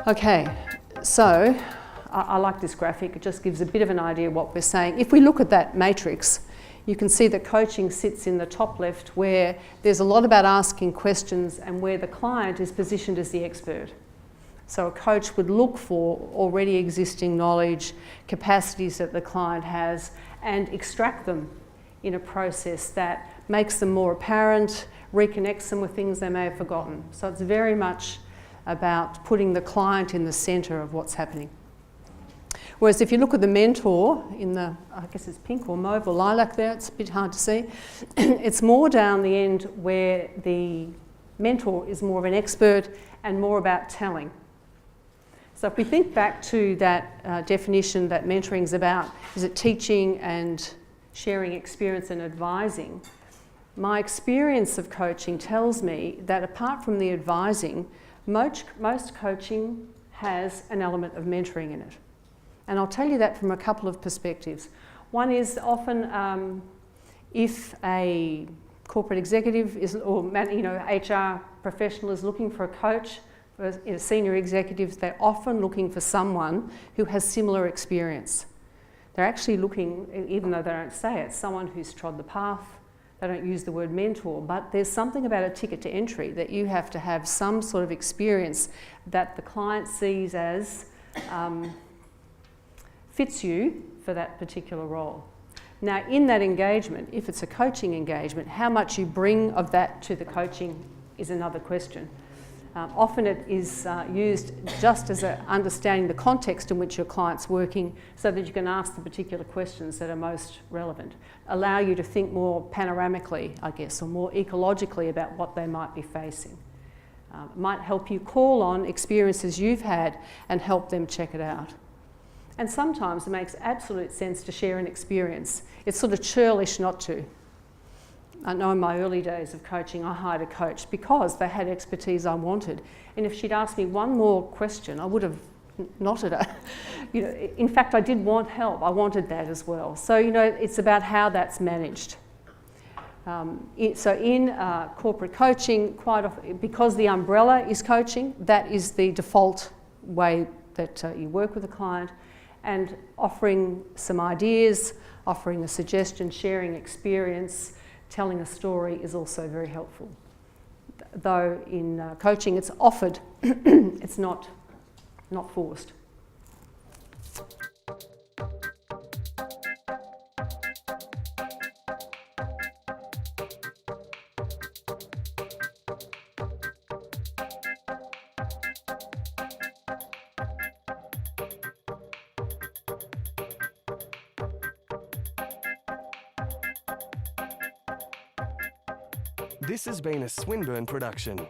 Okay, so I like this graphic. It just gives a bit of an idea of what we're saying. If we look at that matrix, you can see that coaching sits in the top left, where there's a lot about asking questions and where the client is positioned as the expert. So a coach would look for already existing knowledge, capacities that the client has, and extract them in a process that makes them more apparent, reconnects them with things they may have forgotten. So it's very much about putting the client in the centre of what's happening. Whereas if you look at the mentor in the, I guess it's pink or mauve or lilac there, it's a bit hard to see, it's more down the end where the mentor is more of an expert and more about telling. So if we think back to that definition that mentoring is about, is it teaching and sharing experience and advising? My experience of coaching tells me that apart from the advising, most coaching has an element of mentoring in it. And I'll tell you that from a couple of perspectives. One is often if a corporate executive is, or HR professional is looking for a coach, for senior executives, they're often looking for someone who has similar experience. They're actually looking, even though they don't say it, someone who's trod the path. They don't use the word mentor, but there's something about a ticket to entry that you have to have some sort of experience that the client sees as fits you for that particular role. Now, in that engagement, if it's a coaching engagement, how much you bring of that to the coaching is another question. Often it is used just as understanding the context in which your client's working so that you can ask the particular questions that are most relevant. Allow you to think more panoramically, I guess, or more ecologically about what they might be facing. It might help you call on experiences you've had and help them check it out. And sometimes it makes absolute sense to share an experience. It's sort of churlish not to. I know in my early days of coaching, I hired a coach because they had expertise I wanted. And if she'd asked me one more question, I would have knotted her. In fact, I did want help. I wanted that as well. So, it's about how that's managed. So in corporate coaching, quite often, because the umbrella is coaching, that is the default way that you work with a client, and offering some ideas, offering a suggestion, sharing experience, telling a story is also very helpful. Though in coaching it's offered, it's not forced. This has been a Swinburne production.